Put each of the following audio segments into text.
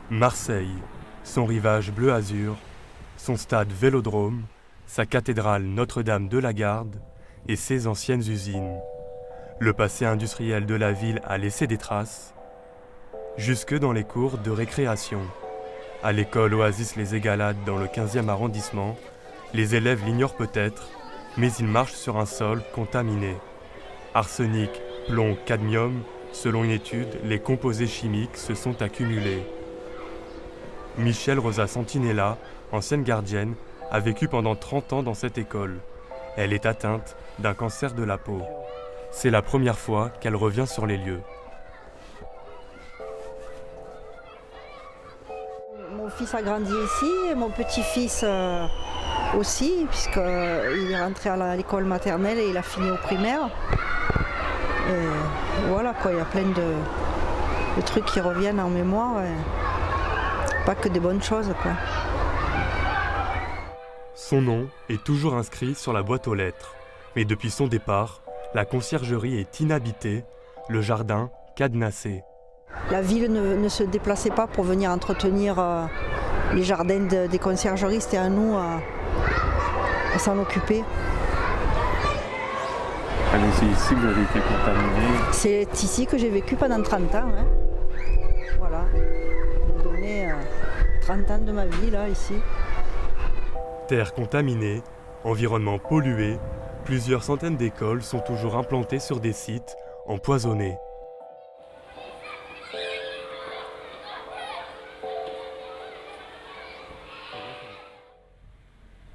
Marseille, son rivage bleu-azur, son stade Vélodrome, sa cathédrale Notre-Dame de la Garde et ses anciennes usines. Le passé industriel de la ville a laissé des traces, jusque dans les cours de récréation. À l'école Oasis Les Égalades dans le 15e arrondissement, les élèves l'ignorent peut-être, mais ils marchent sur un sol contaminé. Arsenic, plomb, cadmium, selon une étude, les composés chimiques se sont accumulés. Michelle Rosa Santinella, ancienne gardienne, a vécu pendant 30 ans dans cette école. Elle est atteinte d'un cancer de la peau. C'est la première fois qu'elle revient sur les lieux. Mon fils a grandi ici, et mon petit-fils aussi, puisqu'il est rentré à l'école maternelle et il a fini au primaire. Et voilà quoi, il y a plein de trucs qui reviennent en mémoire. Pas que des bonnes choses quoi. Son nom est toujours inscrit sur la boîte aux lettres. Mais depuis son départ, la conciergerie est inhabitée, le jardin cadenassé. La ville ne se déplaçait pas pour venir entretenir les jardins des conciergeries, c'était à nous à s'en occuper. Allez, c'est ici que vous avez été contaminé. C'est ici que j'ai vécu pendant 30 ans. Hein. Voilà, j'ai donné 30 ans de ma vie là, ici. Terre contaminée, environnement pollué, plusieurs centaines d'écoles sont toujours implantées sur des sites empoisonnés.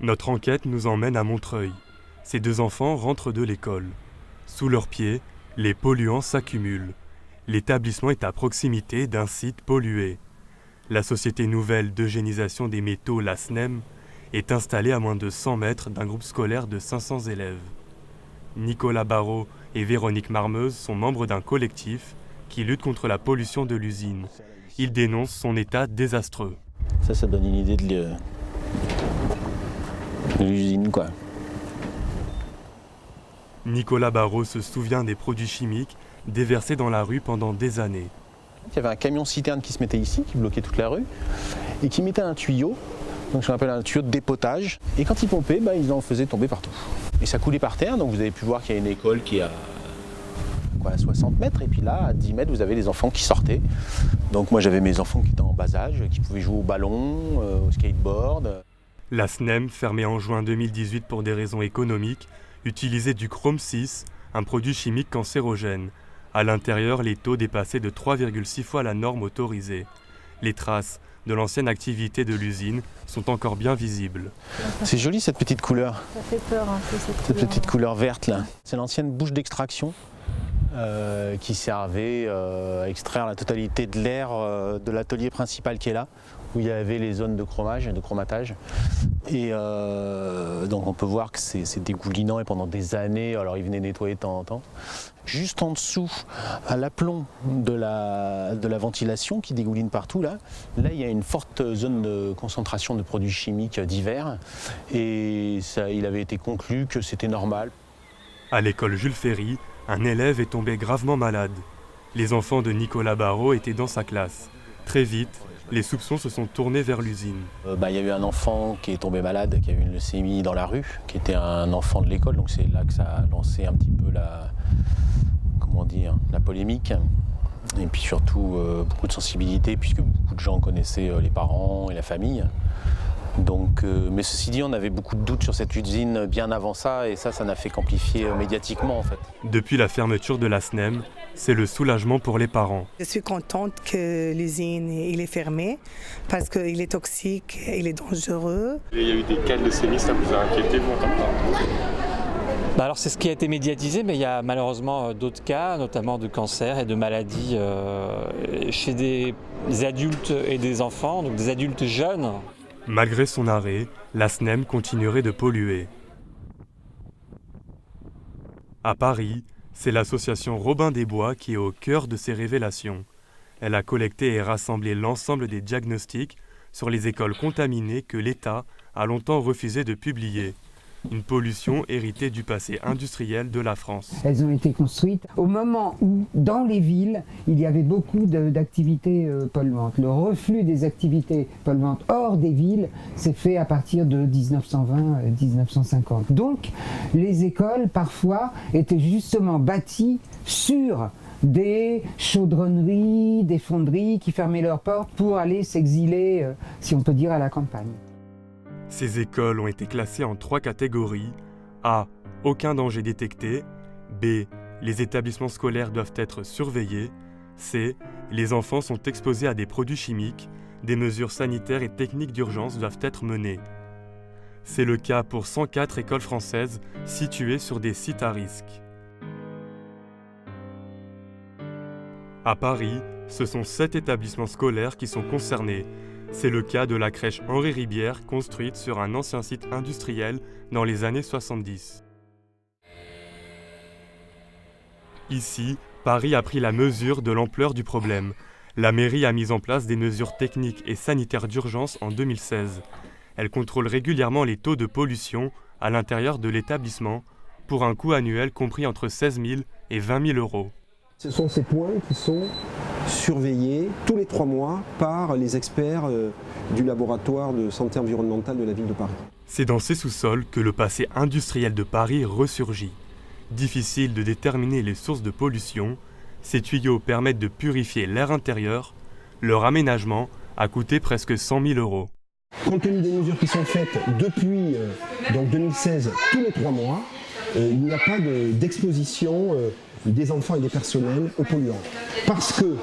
Notre enquête nous emmène à Montreuil. Ces deux enfants rentrent de l'école. Sous leurs pieds, les polluants s'accumulent. L'établissement est à proximité d'un site pollué. La Société nouvelle d'eugénisation des métaux, la SNEM, est installée à moins de 100 mètres d'un groupe scolaire de 500 élèves. Nicolas Barrault et Véronique Marmeuse sont membres d'un collectif qui lutte contre la pollution de l'usine. Ils dénoncent son état désastreux. Ça donne une idée de l'usine, quoi. Nicolas Barrault se souvient des produits chimiques déversés dans la rue pendant des années. Il y avait un camion-citerne qui se mettait ici, qui bloquait toute la rue, et qui mettait un tuyau, donc ce qu'on appelle un tuyau de dépotage. Et quand ils pompaient, ils en faisaient tomber partout. Et ça coulait par terre, donc vous avez pu voir qu'il y a une école qui est à 60 mètres, et puis là, à 10 mètres, vous avez les enfants qui sortaient. Donc moi j'avais mes enfants qui étaient en bas âge, qui pouvaient jouer au ballon, au skateboard. La SNEM, fermée en juin 2018 pour des raisons économiques, utilisait du chrome 6, un produit chimique cancérogène. À l'intérieur, les taux dépassaient de 3,6 fois la norme autorisée. Les traces de l'ancienne activité de l'usine sont encore bien visibles. C'est joli cette petite couleur. Ça fait peur un peu cette petite couleur verte là. C'est l'ancienne bouche d'extraction qui servait à extraire la totalité de l'air de l'atelier principal qui est là, où il y avait les zones de chromage, de chromatage. Et donc on peut voir que c'est dégoulinant et pendant des années, alors ils venaient nettoyer de temps en temps. Juste en dessous, à l'aplomb de la ventilation qui dégouline partout, là il y a une forte zone de concentration de produits chimiques divers et il avait été conclu que c'était normal. À l'école Jules Ferry, un élève est tombé gravement malade. Les enfants de Nicolas Barrault étaient dans sa classe. Très vite, les soupçons se sont tournés vers l'usine. Il y a eu un enfant qui est tombé malade, qui a eu une leucémie dans la rue, qui était un enfant de l'école, donc c'est là que ça a lancé un petit peu la polémique. Et puis surtout beaucoup de sensibilité, puisque beaucoup de gens connaissaient les parents et la famille. Donc, mais ceci dit, on avait beaucoup de doutes sur cette usine bien avant ça, et ça n'a fait qu'amplifier médiatiquement en fait. Depuis la fermeture de la SNEM, c'est le soulagement pour les parents. Je suis contente que l'usine est fermée parce qu'il est toxique, il est dangereux. Il y a eu des cas de leucémie, ça vous a inquiété vous en tant que parent? Alors c'est ce qui a été médiatisé, mais il y a malheureusement d'autres cas, notamment de cancer et de maladies chez des adultes et des enfants, donc des adultes jeunes. Malgré son arrêt, la SNEM continuerait de polluer. À Paris, c'est l'association Robin des Bois qui est au cœur de ces révélations. Elle a collecté et rassemblé l'ensemble des diagnostics sur les écoles contaminées que l'État a longtemps refusé de publier. une pollution héritée du passé industriel de la France. Elles ont été construites au moment où, dans les villes, il y avait beaucoup d'activités polluantes. Le reflux des activités polluantes hors des villes s'est fait à partir de 1920-1950. Donc, les écoles, parfois, étaient justement bâties sur des chaudronneries, des fonderies qui fermaient leurs portes pour aller s'exiler, si on peut dire, à la campagne. Ces écoles ont été classées en 3 catégories. A. Aucun danger détecté. B. Les établissements scolaires doivent être surveillés. C. Les enfants sont exposés à des produits chimiques. Des mesures sanitaires et techniques d'urgence doivent être menées. C'est le cas pour 104 écoles françaises situées sur des sites à risque. À Paris, ce sont 7 établissements scolaires qui sont concernés. C'est le cas de la crèche Henri Ribière, construite sur un ancien site industriel dans les années 70. Ici, Paris a pris la mesure de l'ampleur du problème. La mairie a mis en place des mesures techniques et sanitaires d'urgence en 2016. Elle contrôle régulièrement les taux de pollution à l'intérieur de l'établissement pour un coût annuel compris entre 16 000 et 20 000 euros. Ce sont ces points qui sont surveillés tous les 3 mois par les experts du laboratoire de santé environnementale de la ville de Paris. C'est dans ces sous-sols que le passé industriel de Paris ressurgit. Difficile de déterminer les sources de pollution, ces tuyaux permettent de purifier l'air intérieur. Leur aménagement a coûté presque 100 000 euros. Compte tenu des mesures qui sont faites depuis 2016, tous les 3 mois, il n'y a pas d'exposition des enfants et des personnels aux polluants. Parce que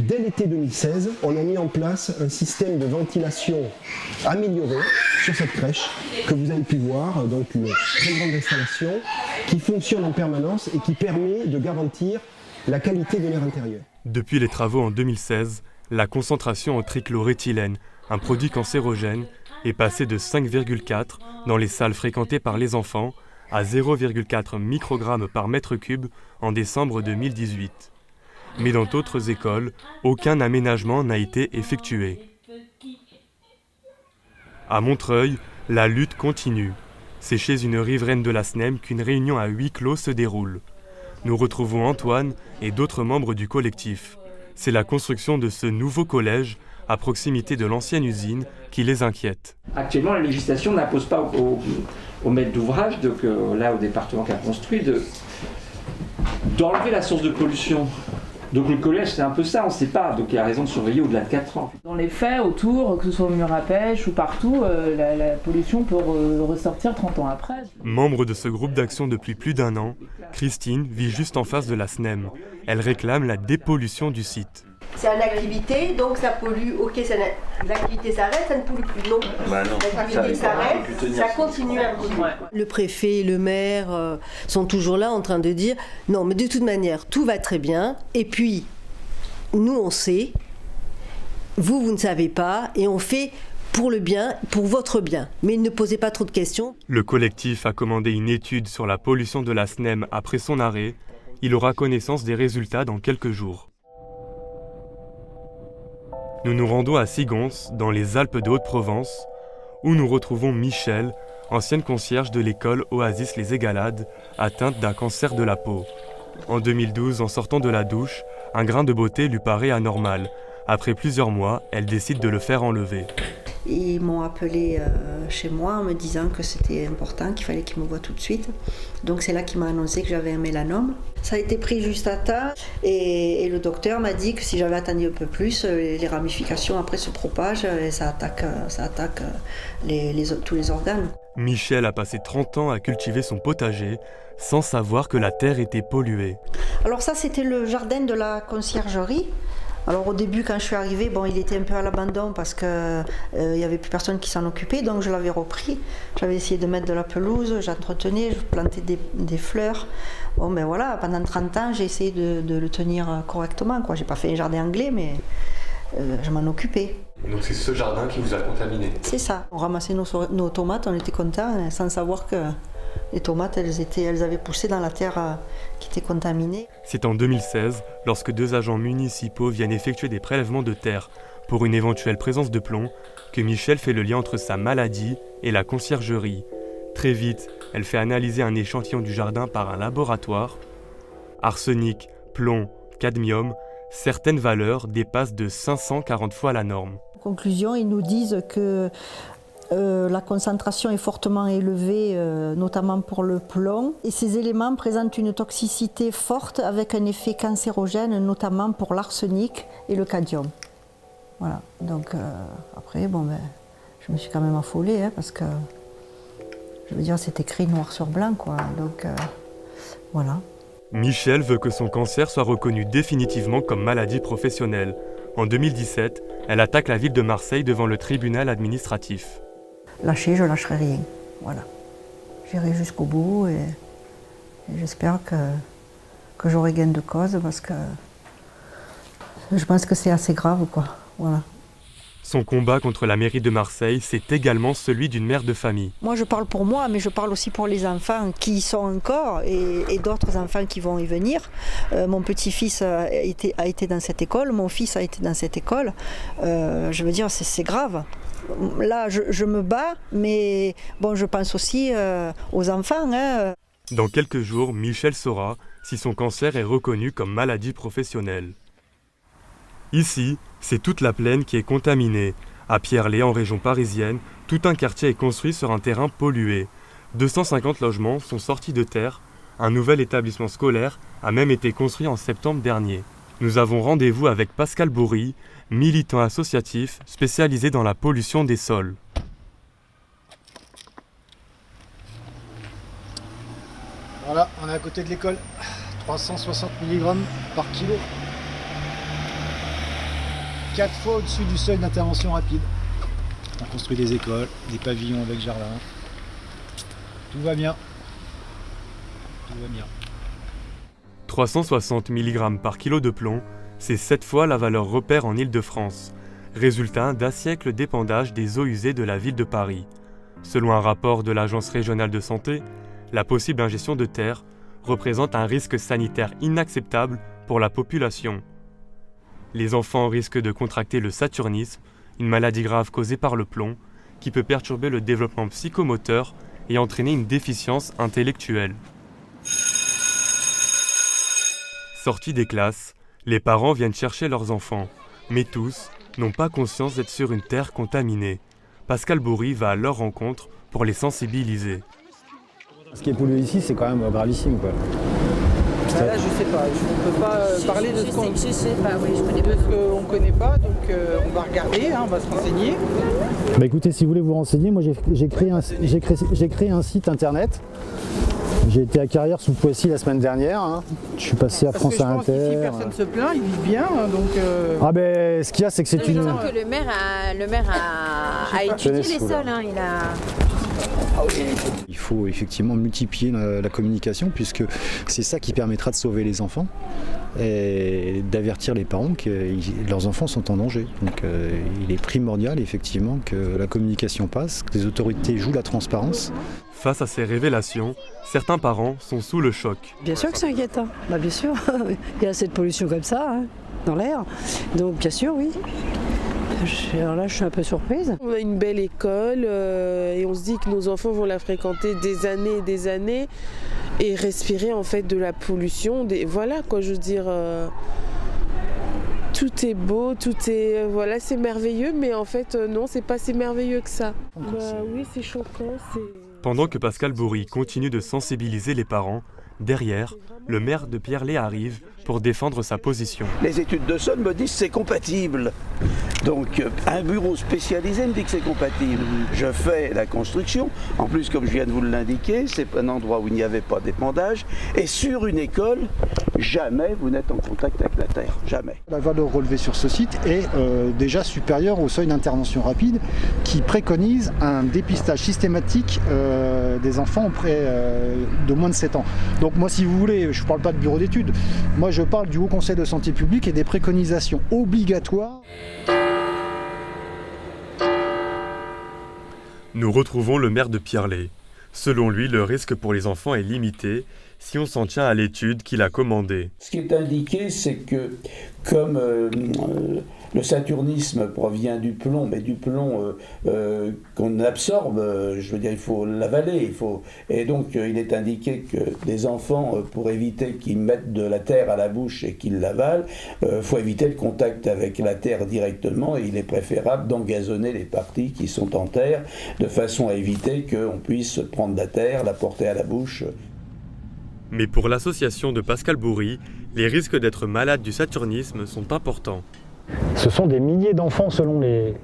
dès l'été 2016, on a mis en place un système de ventilation amélioré sur cette crèche que vous avez pu voir, donc une très grande installation qui fonctionne en permanence et qui permet de garantir la qualité de l'air intérieur. Depuis les travaux en 2016, la concentration en trichloréthylène, un produit cancérogène, est passée de 5,4 dans les salles fréquentées par les enfants à 0,4 microgrammes par mètre cube en décembre 2018. Mais dans d'autres écoles, aucun aménagement n'a été effectué. À Montreuil, la lutte continue. C'est chez une riveraine de la SNEM qu'une réunion à huis clos se déroule. Nous retrouvons Antoine et d'autres membres du collectif. C'est la construction de ce nouveau collège à proximité de l'ancienne usine qui les inquiète. Actuellement, la législation n'impose pas au maître d'ouvrage, donc là au département qui a construit, d'enlever la source de pollution. Donc le collège c'est un peu ça, on ne sait pas, donc il y a raison de surveiller au-delà de 4 ans. Dans les faits, autour, que ce soit au mur à pêche ou partout, la pollution peut ressortir 30 ans après. Membre de ce groupe d'action depuis plus d'1 an, Christine vit juste en face de la SNEM. Elle réclame la dépollution du site. C'est une activité, donc ça pollue. Ok, l'activité s'arrête, ça ne pollue plus. Non, l'activité s'arrête, ça continue à polluer. Le préfet, le maire sont toujours là en train de dire non, mais de toute manière, tout va très bien. Et puis, nous, on sait, vous ne savez pas, et on fait pour le bien, pour votre bien. Mais ne posez pas trop de questions. Le collectif a commandé une étude sur la pollution de la SNEM après son arrêt. Il aura connaissance des résultats dans quelques jours. Nous nous rendons à Sigons, dans les Alpes de Haute-Provence, où nous retrouvons Michel, ancienne concierge de l'école Oasis Les Égalades, atteinte d'un cancer de la peau. En 2012, en sortant de la douche, un grain de beauté lui paraît anormal. Après plusieurs mois, elle décide de le faire enlever. Ils m'ont appelé chez moi en me disant que c'était important, qu'il fallait qu'ils me voient tout de suite. Donc c'est là qu'il m'a annoncé que j'avais un mélanome. Ça a été pris juste à temps et le docteur m'a dit que si j'avais attendu un peu plus, les ramifications après se propagent et ça attaque tous les organes. Michel a passé 30 ans à cultiver son potager sans savoir que la terre était polluée. Alors ça c'était le jardin de la conciergerie. Alors au début quand je suis arrivée, il était un peu à l'abandon parce qu'il n'y avait plus personne qui s'en occupait, donc je l'avais repris. J'avais essayé de mettre de la pelouse, j'entretenais, je plantais des fleurs. Pendant 30 ans j'ai essayé de le tenir correctement. J'ai pas fait un jardin anglais mais je m'en occupais. Donc c'est ce jardin qui vous a contaminé? C'est ça. On ramassait nos tomates, on était contents sans savoir que les tomates elles avaient poussé dans la terre qui était contaminée. C'est en 2016, lorsque 2 agents municipaux viennent effectuer des prélèvements de terre pour une éventuelle présence de plomb, que Michel fait le lien entre sa maladie et la conciergerie. Très vite, elle fait analyser un échantillon du jardin par un laboratoire. Arsenic, plomb, cadmium, certaines valeurs dépassent de 540 fois la norme. En conclusion, ils nous disent que la concentration est fortement élevée, notamment pour le plomb. Et ces éléments présentent une toxicité forte avec un effet cancérogène, notamment pour l'arsenic et le cadmium. Voilà. Donc après, je me suis quand même affolée, parce que, je veux dire, c'est écrit noir sur blanc, quoi. Donc voilà. Michel veut que son cancer soit reconnu définitivement comme maladie professionnelle. En 2017, elle attaque la ville de Marseille devant le tribunal administratif. Lâcher, je lâcherai rien. Voilà. J'irai jusqu'au bout et j'espère que j'aurai gain de cause parce que je pense que c'est assez grave, quoi. Voilà. Son combat contre la mairie de Marseille, c'est également celui d'une mère de famille. Moi, je parle pour moi, mais je parle aussi pour les enfants qui y sont encore et d'autres enfants qui vont y venir. Mon petit-fils a été dans cette école, mon fils a été dans cette école. Je veux dire, c'est grave. Là, je me bats, mais bon, je pense aussi aux enfants. Dans quelques jours, Michel saura si son cancer est reconnu comme maladie professionnelle. Ici, c'est toute la plaine qui est contaminée. À Pierrelaye, en région parisienne, tout un quartier est construit sur un terrain pollué. 250 logements sont sortis de terre. Un nouvel établissement scolaire a même été construit en septembre dernier. Nous avons rendez-vous avec Pascal Bourri, militant associatif spécialisé dans la pollution des sols. Voilà, on est à côté de l'école. 360 mg par kilo. 4 fois au-dessus du seuil d'intervention rapide. On construit des écoles, des pavillons avec jardin. Tout va bien. Tout va bien. 360 mg par kilo de plomb, c'est 7 fois la valeur repère en Île-de-France, résultat d'un siècle d'épandage des eaux usées de la ville de Paris. Selon un rapport de l'Agence régionale de santé, la possible ingestion de terre représente un risque sanitaire inacceptable pour la population. Les enfants risquent de contracter le saturnisme, une maladie grave causée par le plomb, qui peut perturber le développement psychomoteur et entraîner une déficience intellectuelle. Sortis des classes, les parents viennent chercher leurs enfants, mais tous n'ont pas conscience d'être sur une terre contaminée. Pascal Bourri va à leur rencontre pour les sensibiliser. Ce qui est pollué ici, c'est quand même gravissime, quoi. Là, je sais pas, on ne peut pas parler de ce qu'on ne connaît pas, donc on va regarder, on va se renseigner. Bah écoutez, si vous voulez vous renseigner, moi j'ai créé un site internet. J'ai été à Carrière sous Poissy la semaine dernière. Je suis passé à France Inter. Si personne ne se plaint, ils vivent bien, donc. Ah ben, ce qu'il y a, c'est que c'est une. Que le maire a étudié les sols, il a. Il faut effectivement multiplier la communication puisque c'est ça qui permettra de sauver les enfants et d'avertir les parents que leurs enfants sont en danger. Donc il est primordial effectivement que la communication passe, que les autorités jouent la transparence. Face à ces révélations, certains parents sont sous le choc. Bien sûr que c'est inquiétant, bien sûr. Il y a cette pollution comme ça dans l'air, donc bien sûr oui. Alors là, je suis un peu surprise. On a une belle école et on se dit que nos enfants vont la fréquenter des années et respirer en fait de la pollution. Voilà quoi, je veux dire, tout est beau, tout est voilà, c'est merveilleux, mais en fait non, c'est pas si merveilleux que ça. Oui, c'est choquant. Pendant que Pascal Bourri continue de sensibiliser les parents, derrière, le maire de Pierrelaye arrive pour défendre sa position. Les études de sol me disent que c'est compatible. Donc un bureau spécialisé me dit que c'est compatible. Je fais la construction. En plus, comme je viens de vous l'indiquer, c'est un endroit où il n'y avait pas d'épandage. Et sur une école, jamais vous n'êtes en contact avec la terre. Jamais. La valeur relevée sur ce site est déjà supérieure au seuil d'intervention rapide qui préconise un dépistage systématique des enfants auprès de moins de 7 ans. Donc moi, si vous voulez, je ne parle pas de bureau d'études. Moi, je parle du Haut Conseil de santé publique et des préconisations obligatoires. Nous retrouvons le maire de Pierrelaye. Selon lui, le risque pour les enfants est limité si on s'en tient à l'étude qu'il a commandée. Ce qui est indiqué, c'est que comme Le saturnisme provient du plomb, mais du plomb qu'on absorbe, je veux dire, il faut l'avaler. Et donc, il est indiqué que des enfants, pour éviter qu'ils mettent de la terre à la bouche et qu'ils l'avalent, faut éviter le contact avec la terre directement, et il est préférable d'engazonner les parties qui sont en terre, de façon à éviter qu'on puisse prendre la terre, la porter à la bouche. Mais pour l'association de Pascal Bourri, les risques d'être malade du saturnisme sont importants. Ce sont des milliers d'enfants, selon les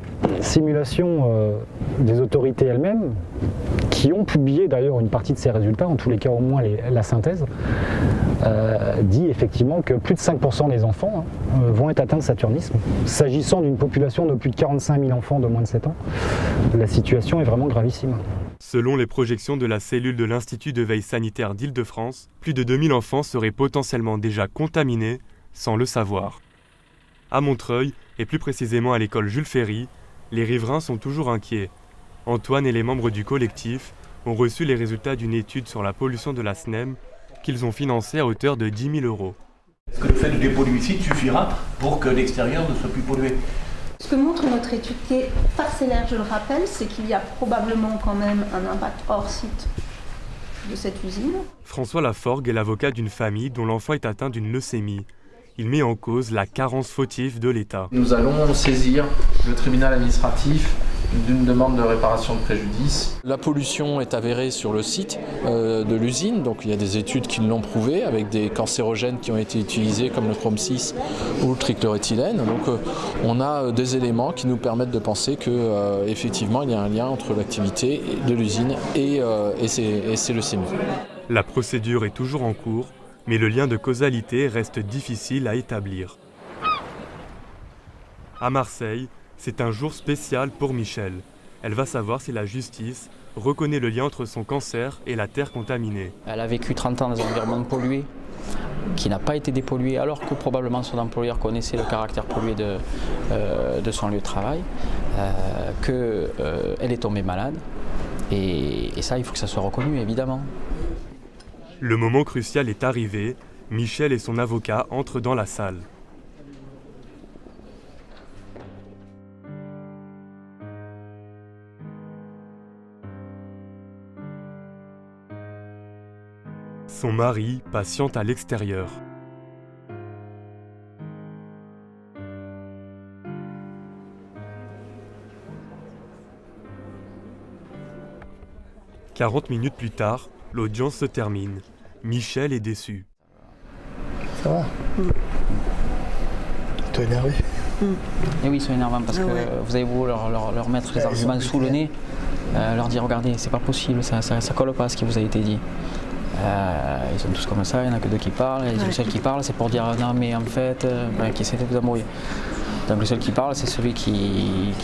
simulations des autorités elles-mêmes, qui ont publié d'ailleurs une partie de ces résultats, en tous les cas au moins la synthèse, dit effectivement que plus de 5% des enfants vont être atteints de saturnisme. S'agissant d'une population de plus de 45 000 enfants de moins de 7 ans, la situation est vraiment gravissime. Selon les projections de la cellule de l'Institut de veille sanitaire d'Île-de-France, plus de 2000 enfants seraient potentiellement déjà contaminés sans le savoir. À Montreuil, et plus précisément à l'école Jules Ferry, les riverains sont toujours inquiets. Antoine et les membres du collectif ont reçu les résultats d'une étude sur la pollution de la SNEM qu'ils ont financée à hauteur de 10 000 €. Est-ce que le fait de dépolluer ici suffira pour que l'extérieur ne soit plus pollué? Ce que montre notre étude qui est parcellaire, je le rappelle, c'est qu'il y a probablement quand même un impact hors site de cette usine. François Laforgue est l'avocat d'une famille dont l'enfant est atteint d'une leucémie. Il met en cause la carence fautive de l'État. Nous allons saisir le tribunal administratif d'une demande de réparation de préjudice. La pollution est avérée sur le site de l'usine, donc il y a des études qui l'ont prouvé avec des cancérogènes qui ont été utilisés comme le chrome 6 ou le trichloroéthylène. Donc on a des éléments qui nous permettent de penser que effectivement il y a un lien entre l'activité de l'usine et ces leucémies. La procédure est toujours en cours, mais le lien de causalité reste difficile à établir. À Marseille, c'est un jour spécial pour Michel. Elle va savoir si la justice reconnaît le lien entre son cancer et la terre contaminée. Elle a vécu 30 ans dans un environnement pollué, qui n'a pas été dépollué, alors que probablement son employeur connaissait le caractère pollué de son lieu de travail, qu'elle est tombée malade. Et ça, il faut que ça soit reconnu, évidemment. Le moment crucial est arrivé. Michel et son avocat entrent dans la salle. Son mari patiente à l'extérieur. « 40 minutes plus tard, l'audience se termine. Michel est déçu. Ça va T'es énervé Et oui, ils sont énervants parce que vous avez beau leur mettre les arguments sous le nez, leur dire regardez, c'est pas possible, ça colle pas à ce qui vous a été dit. Ils sont tous comme ça, il n'y en a que deux qui parlent, et le seul qui parle c'est pour dire non mais en fait, qui essaie de vous embrouiller. Donc le seul qui parle c'est celui qui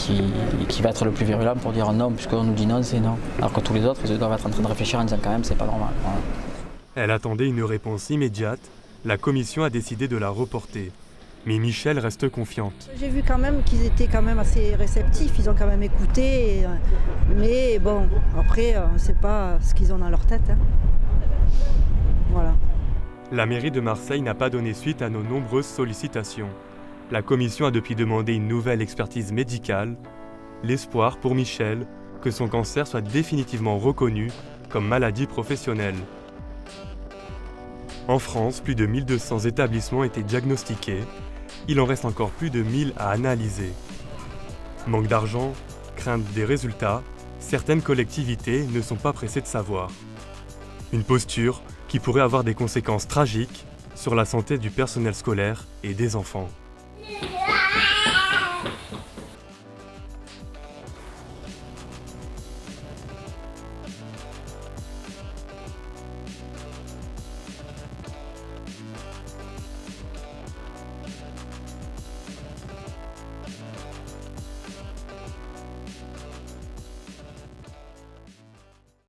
va être le plus virulent pour dire non, puisqu'on nous dit non, c'est non. Alors que tous les autres, ils doivent être en train de réfléchir en disant quand même c'est pas normal. Voilà. Elle attendait une réponse immédiate, la commission a décidé de la reporter. Mais Michel reste confiante. J'ai vu quand même qu'ils étaient quand même assez réceptifs, ils ont quand même écouté, mais bon, après on ne sait pas ce qu'ils ont dans leur tête. Hein. Voilà. La mairie de Marseille n'a pas donné suite à nos nombreuses sollicitations. La commission a depuis demandé une nouvelle expertise médicale, l'espoir pour Michel que son cancer soit définitivement reconnu comme maladie professionnelle. En France, plus de 1200 établissements étaient diagnostiqués. Il en reste encore plus de 1000 à analyser. Manque d'argent, crainte des résultats, certaines collectivités ne sont pas pressées de savoir. Une posture qui pourrait avoir des conséquences tragiques sur la santé du personnel scolaire et des enfants.